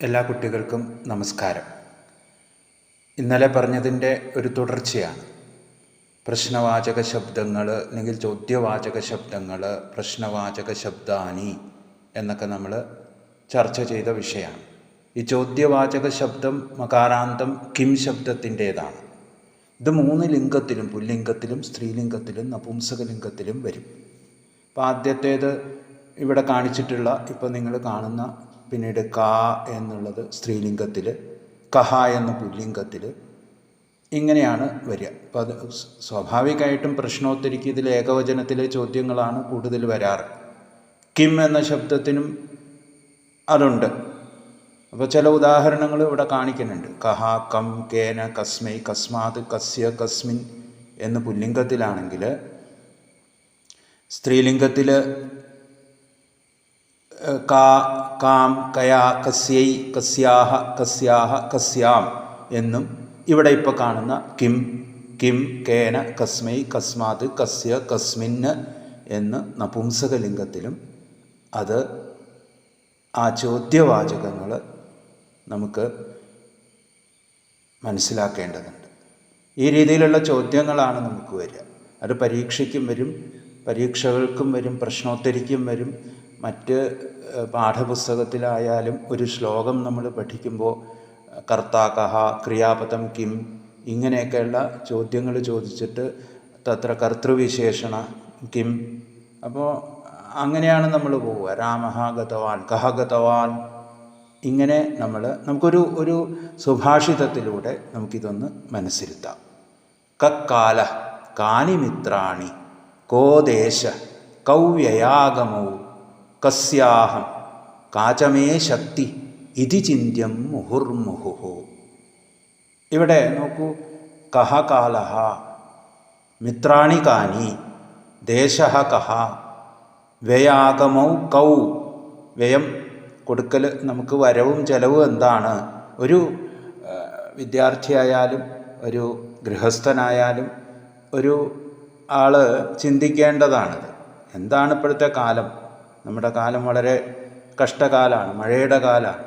എല്ലാ കുട്ടികൾക്കും നമസ്കാരം. ഇന്നലെ പറഞ്ഞതിൻ്റെ ഒരു തുടർച്ചയാണ്. പ്രശ്നവാചക ശബ്ദങ്ങൾ അല്ലെങ്കിൽ ചോദ്യവാചക ശബ്ദങ്ങൾ, പ്രശ്നവാചക ശബ്ദാനി എന്നൊക്കെ നമ്മൾ ചർച്ച ചെയ്ത വിഷയമാണ്. ഈ ചോദ്യവാചക ശബ്ദം മകാരാന്തം കിം ശബ്ദത്തിൻ്റേതാണ്. ഇത് 3 ലിംഗത്തിലും, പുല്ലിംഗത്തിലും സ്ത്രീലിംഗത്തിലും നപുംസകലിംഗത്തിലും വരും. അപ്പോൾ ആദ്യത്തേത് ഇവിടെ കാണിച്ചിട്ടുള്ള, ഇപ്പോൾ നിങ്ങൾ കാണുന്ന, പിന്നീട് കാ എന്നുള്ളത് സ്ത്രീലിംഗത്തിൽ, കഹ എന്ന പുല്ലിംഗത്തിൽ, ഇങ്ങനെയാണ് വരിക. അപ്പോൾ അത് സ്വാഭാവികമായിട്ടും പ്രശ്നോത്തരിക്ക് ഇതിൽ ഏകവചനത്തിലെ ചോദ്യങ്ങളാണ് കൂടുതൽ വരാറ്. കിം എന്ന ശബ്ദത്തിനും അതുണ്ട്. അപ്പോൾ ചില ഉദാഹരണങ്ങൾ ഇവിടെ കാണിക്കുന്നുണ്ട്. കഹ, കം, കേന, കസ്മൈ, കസ്മാത്, കസ്യ, കസ്മിൻ എന്ന് പുല്ലിംഗത്തിലാണെങ്കിൽ, സ്ത്രീലിംഗത്തിൽ കാ, കാം, കയാ, കസ്യൈ, കസ്യാഹ, കസ്യാഹ, കസ്യാം എന്നും, ഇവിടെ ഇപ്പോൾ കാണുന്ന കിം, കിം, കേന, കസ്മൈ, കസ്മാത്, കസ്യ, കസ്മിന് എന്ന് നപുംസകലിംഗത്തിലും അത് ആ ചോദ്യവാചകങ്ങൾ നമുക്ക് മനസ്സിലാക്കേണ്ടതുണ്ട്. ഈ രീതിയിലുള്ള ചോദ്യങ്ങളാണ് നമുക്ക് വരിക. അത് പരീക്ഷയ്ക്കും വരും, പരീക്ഷകൾക്കും വരും, പ്രശ്നോത്തരിക്കും വരും. മറ്റ് പാഠപുസ്തകത്തിലായാലും ഒരു ശ്ലോകം നമ്മൾ പഠിക്കുമ്പോൾ കർത്താ കഹ, ക്രിയാപദം കിം, ഇങ്ങനെയൊക്കെയുള്ള ചോദ്യങ്ങൾ ചോദിച്ചിട്ട് തത്ര കർത്തൃവിശേഷണ കിം. അപ്പോൾ അങ്ങനെയാണ് നമ്മൾ പോവുക. രാമഃ ഗതവാൻ, കഹ ഗതവാൻ, ഇങ്ങനെ നമുക്കൊരു സുഭാഷിതത്തിലൂടെ നമുക്കിതൊന്ന് മനസ്സിരുത്താം. കക്കാല, കാനി മിത്രാണി, കോ ദേശ, കൗ വ്യയാഗമൗ, കസ്യാഹം, കാചമേ ശക്തി, ഇതി ചിന്യം മുഹുർമുഹുഹു. ഇവിടെ നോക്കൂ, കഹ കാലഹ, മിത്രാണി കാനി, ദേശഃ കഹ, വ്യയാഗമൗ കൗ. വ്യയം കൊടുക്കൽ, നമുക്ക് വരവും ചെലവും എന്താണ്? ഒരു വിദ്യാർത്ഥിയായാലും ഒരു ഗൃഹസ്ഥനായാലും ഒരു ആൾ ചിന്തിക്കേണ്ടതാണിത്. എന്താണ് ഇപ്പോഴത്തെ കാലം? നമ്മുടെ കാലം വളരെ കഷ്ടകാലമാണ്, മഴയുടെ കാലമാണ്,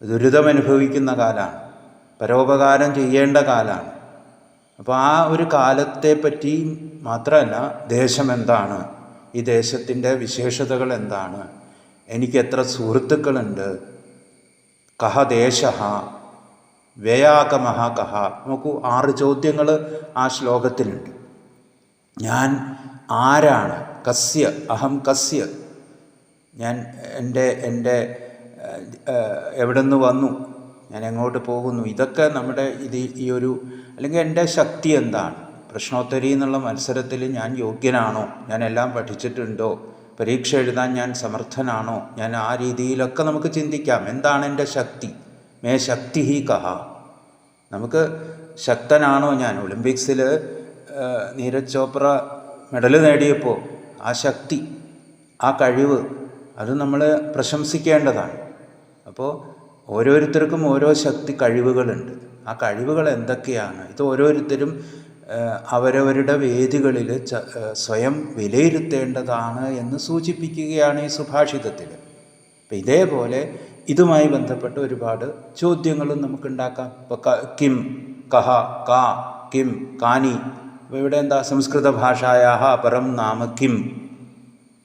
ദുരിതമനുഭവിക്കുന്ന കാലമാണ്, പരോപകാരം ചെയ്യേണ്ട കാലമാണ്. അപ്പോൾ ആ ഒരു കാലത്തെ പറ്റി മാത്രമല്ല, ദേശം എന്താണ്, ഈ ദേശത്തിൻ്റെ വിശേഷതകൾ എന്താണ്, എനിക്ക് എത്ര സുഹൃത്തുക്കളുണ്ട്, കഹ ദേശഃ, വ്യയാഗമഃ കഹ. നോക്കൂ, 6 ചോദ്യങ്ങൾ ആ ശ്ലോകത്തിലുണ്ട്. ഞാൻ ആരാണ്? കസ്യ, അഹം കസ്യ, ഞാൻ എൻ്റെ എവിടെ നിന്ന് വന്നു, ഞാൻ എങ്ങോട്ട് പോകുന്നു, ഇതൊക്കെ നമ്മുടെ ഈ ഒരു, അല്ലെങ്കിൽ എൻ്റെ ശക്തി എന്താണ്, പ്രശ്നോത്തരി എന്നുള്ള മത്സരത്തിൽ ഞാൻ യോഗ്യനാണോ, ഞാൻ എല്ലാം പഠിച്ചിട്ടുണ്ടോ, പരീക്ഷ എഴുതാൻ ഞാൻ സമർത്ഥനാണോ, ഞാൻ ആ രീതിയിലൊക്കെ നമുക്ക് ചിന്തിക്കാം. എന്താണ് എൻ്റെ ശക്തി? May Shakti he കഹ. നമുക്ക് ശക്തനാണോ ഞാൻ? ഒളിമ്പിക്സിൽ നീരജ് ചോപ്ര മെഡൽ നേടിയപ്പോൾ ആ ശക്തി, ആ കഴിവ്, അത് നമ്മൾ പ്രശംസിക്കേണ്ടതാണ്. അപ്പോൾ ഓരോരുത്തർക്കും ഓരോ ശക്തി കഴിവുകളുണ്ട്. ആ കഴിവുകൾ എന്തൊക്കെയാണ്? ഇത് ഓരോരുത്തരും അവരവരുടെ വേദികളിൽ സ്വയം വിലയിരുത്തേണ്ടതാണ് എന്ന് സൂചിപ്പിക്കുകയാണ് ഈ സുഭാഷിതത്തിൽ. അപ്പം ഇതേപോലെ ഇതുമായി ബന്ധപ്പെട്ട് ഒരുപാട് ചോദ്യങ്ങളും നമുക്കുണ്ടാക്കാം. ഇപ്പോൾ കിം, കഹ, കാ, കിം, കാനി. അപ്പോൾ ഇവിടെ എന്താ? സംസ്കൃത ഭാഷായാഹ പരം നാമ കിം,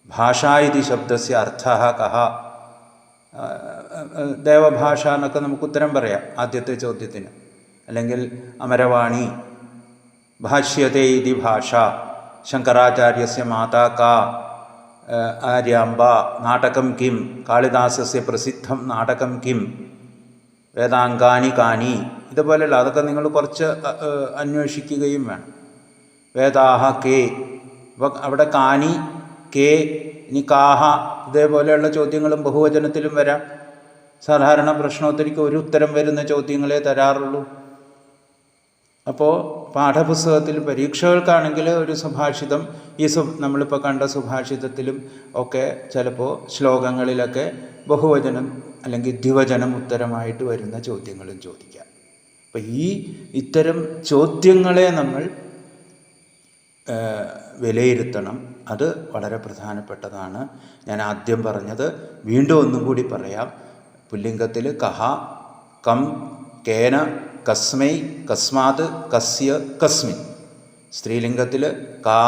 ഭാഷാ ഇതി ശബ്ദസ്യ അർത്ഥഃ കഹ. ദേവഭാഷ എന്നൊക്കെ നമുക്ക് ഉത്തരം പറയാം ആദ്യത്തെ ചോദ്യത്തിന്. അല്ലെങ്കിൽ അമരവാണി, ഭാഷ്യത്തെ ഇതി ഭാഷ, ശങ്കരാചാര്യസ്യ മാതാ കാ, ആര്യാംബ, നാടകം കിം, കാളിദാസസ്യ പ്രസിദ്ധം നാടകം കിം, വേദാംഗാനി കാനി. ഇതുപോലെയുള്ള അതൊക്കെ നിങ്ങൾ കുറച്ച് അന്വേഷിക്കുകയും വേണം. വേദാഹ കേ, അപ്പോൾ അവിടെ കാനി, കേ, ഇനി കാഹ, ഇതേപോലെയുള്ള ചോദ്യങ്ങളും ബഹുവചനത്തിലും വരാം. സാധാരണ പ്രശ്നോത്തരിക്ക് ഒരു ഉത്തരം വരുന്ന ചോദ്യങ്ങളെ തരാറുള്ളൂ. അപ്പോൾ പാഠപുസ്തകത്തിൽ പരീക്ഷകൾക്കാണെങ്കിൽ ഒരു സുഭാഷിതം, നമ്മളിപ്പോൾ കണ്ട സുഭാഷിതത്തിലും ഒക്കെ ചിലപ്പോൾ ശ്ലോകങ്ങളിലൊക്കെ ബഹുവചനം അല്ലെങ്കിൽ ദ്വിവചനം ഉത്തരമായിട്ട് വരുന്ന ചോദ്യങ്ങളും ചോദിക്കാം. അപ്പോൾ ഇത്തരം ചോദ്യങ്ങളെ നമ്മൾ വിലയിരുത്തണം. അത് വളരെ പ്രധാനപ്പെട്ടതാണ്. ഞാൻ ആദ്യം പറഞ്ഞത് വീണ്ടും ഒന്നും കൂടി പറയാം. പുല്ലിംഗത്തിൽ കഹ, കം, കേന, കസ്മൈ, കസ്മാത്, കസ്യ, കസ്മിൻ. സ്ത്രീലിംഗത്തിൽ കാ,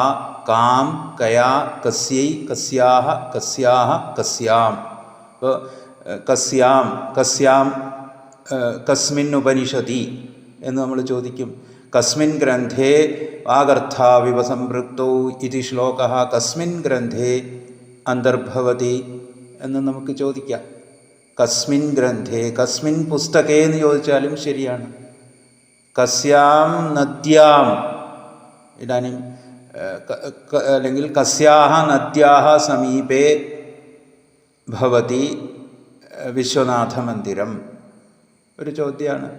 കാം, കയാ, കസ്യൈ, കസ്യാഹ, കസ്യാഹ, കസ്യാം. ഇപ്പോൾ കസ്യാം, കസ്യാം, കസ്മിൻ ഉപനിഷതി എന്ന് നമ്മൾ ചോദിക്കും. കസ്മിൻ ഗ്രന്ഥേ വാഗർത്ഥാവിവ സംപൃക്തൗ ഇതി ശ്ലോകഃ കസ്മിൻ ഗ്രന്ഥേ അന്തർഭവതി എന്ന് നമുക്ക് ചോദിക്കാം. കസ്മിൻ ഗ്രന്ഥേ, കസ്മിൻ പുസ്തകേ എന്ന് ചോദിച്ചാലും ശരിയാണ്. കസ്യാം നദ്യാം ഇടാനും അല്ലെങ്കിൽ കസ്യാഹ നദ്യാഹ സമീപേ ഭവതി വിശ്വനാഥ മന്ദിരം. ഒരു ചോദ്യമാണ്.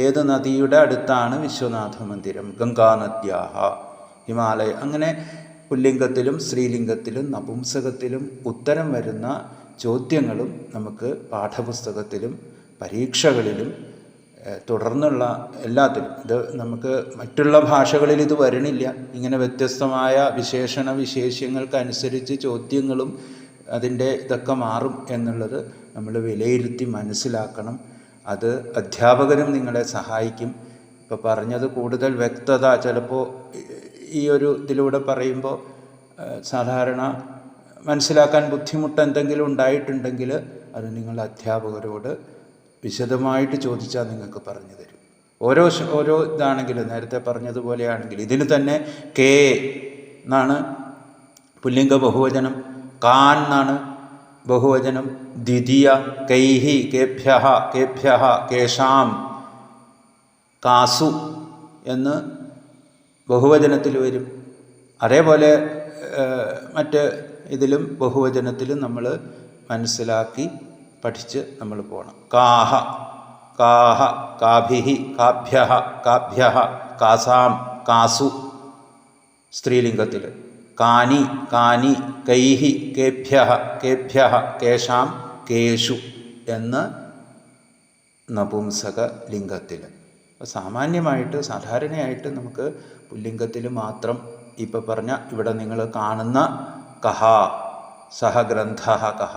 ഏത് നദിയുടെ അടുത്താണ് വിശ്വനാഥ മന്ദിരം? ഗംഗാനദ്യാഹ, ഹിമാലയ. അങ്ങനെ പുല്ലിംഗത്തിലും സ്ത്രീലിംഗത്തിലും നപുംസകത്തിലും ഉത്തരം വരുന്ന ചോദ്യങ്ങളും നമുക്ക് പാഠപുസ്തകത്തിലും പരീക്ഷകളിലും തുടർന്നുള്ള എല്ലാത്തിലും. ഇത് നമുക്ക് മറ്റുള്ള ഭാഷകളിൽ ഇത് വരണില്ല. ഇങ്ങനെ വ്യത്യസ്തമായ വിശേഷണ വിശേഷ്യങ്ങൾക്കനുസരിച്ച് ചോദ്യങ്ങളും അതിൻ്റെ ഇതൊക്കെ മാറും എന്നുള്ളത് നമ്മൾ വിലയിരുത്തി മനസ്സിലാക്കണം. അത് അധ്യാപകരും നിങ്ങളെ സഹായിക്കും. ഇപ്പോൾ പറഞ്ഞത് കൂടുതൽ വ്യക്തത ചിലപ്പോൾ ഈ ഒരു ഇതിലൂടെ പറയുമ്പോൾ സാധാരണ മനസ്സിലാക്കാൻ ബുദ്ധിമുട്ട് എന്തെങ്കിലും ഉണ്ടായിട്ടുണ്ടെങ്കിൽ അത് നിങ്ങൾ അധ്യാപകരോട് വിശദമായിട്ട് ചോദിച്ചാൽ നിങ്ങൾക്ക് പറഞ്ഞു തരും. ഓരോ ഇതാണെങ്കിലും നേരത്തെ പറഞ്ഞതുപോലെയാണെങ്കിൽ ഇതിന് തന്നെ കേ എന്നാണ് പുല്ലിംഗ ബഹുവചനം, കാൻ എന്നാണ് ബഹുവചനം, ദ്വിതീയ കൈഹി, കേഭ്യഃ, കേഭ്യഃ, കേഷാം, കാസു എന്ന് ബഹുവചനത്തിൽ വരും. അതേപോലെ മറ്റ് ഇതിലും ബഹുവചനത്തിലും നമ്മൾ മനസ്സിലാക്കി പഠിച്ച് നമ്മൾ പോകണം. കാഹ, കാഹ, കാഭിഹി, കാഭ്യഃ, കാഭ്യഃ, കാസാം, കാസു സ്ത്രീലിംഗത്തിൽ. കാനി, കാനി, കൈഹി, കേഭ്യഃ, കേഭ്യഃ, കേഷാം, കേഷു എന്ന് നപുംസക ലിംഗത്തിൽ. സാമാന്യമായിട്ട് സാധാരണയായിട്ട് നമുക്ക് പുല്ലിംഗത്തിൽ മാത്രം ഇപ്പോൾ പറഞ്ഞ ഇവിടെ നിങ്ങൾ കാണുന്ന കഹ, സഹ ഗ്രന്ഥഃ കഹ,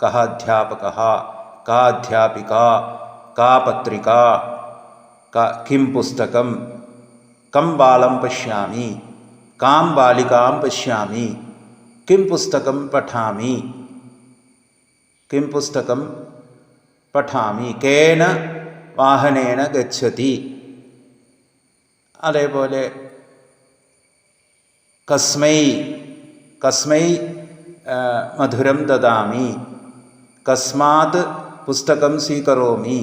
കഹ അധ്യാപകഃ, കാ അധ്യാപിക, കാ പത്രിക, കിം പുസ്തകം, കം ബാലം പശ്യാമി, കാം ബാലികാം പശ്യാമി, കിം പുസ്തകം പഠാമി, കിം പുസ്തകം പഠാമി, കേന വാഹനേന ഗച്ഛതി. അതേപോലെ കസ്മൈ, കസ്മൈ മധുരം ദദാമി, കസ്മാത് പുസ്തകം സ്വീകരോമി,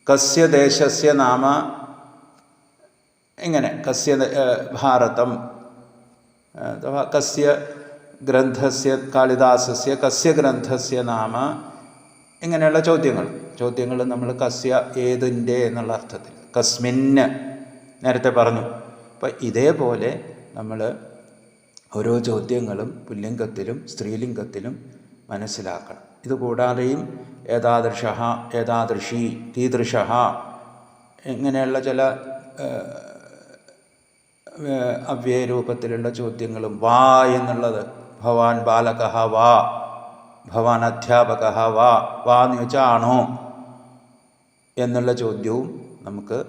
കസ്യ ദേശസ്യ നാമ, ഇങ്ങനെ കസ്യ ഭാരതം അഥവാ കസ്യ ഗ്രന്ഥസ്യ കാളിദാസസ്യ കസ്യ ഗ്രന്ഥസ്യ നാമ, ഇങ്ങനെയുള്ള ചോദ്യങ്ങൾ നമ്മൾ കസ്യ ഏതിൻ്റെ എന്നുള്ള അർത്ഥത്തിൽ, കസ്മിന് നേരത്തെ പറഞ്ഞു. അപ്പം ഇതേപോലെ നമ്മൾ ഓരോ ചോദ്യങ്ങളും പുല്ലിംഗത്തിലും സ്ത്രീലിംഗത്തിലും മനസ്സിലാക്കണം. ഇതുകൂടാതെയും ഏതാദൃശ, ഏതാദൃശി, കീദൃശ ഇങ്ങനെയുള്ള ചില അവ്യയരൂപത്തിലുള്ള ചോദ്യങ്ങളും, വാ എന്നുള്ളത് ഭവാൻ ബാലകഃ വാ, ഭവാൻ അധ്യാപകഃ വാ, വാ എന്ന് ചോദിച്ചാൽ ആണോ എന്നുള്ള ചോദ്യവും നമുക്ക്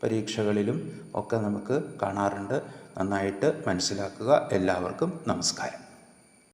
പരീക്ഷകളിലും ഒക്കെ നമുക്ക് കാണാറുണ്ട്. നന്നായിട്ട് മനസ്സിലാക്കുക. എല്ലാവർക്കും നമസ്കാരം.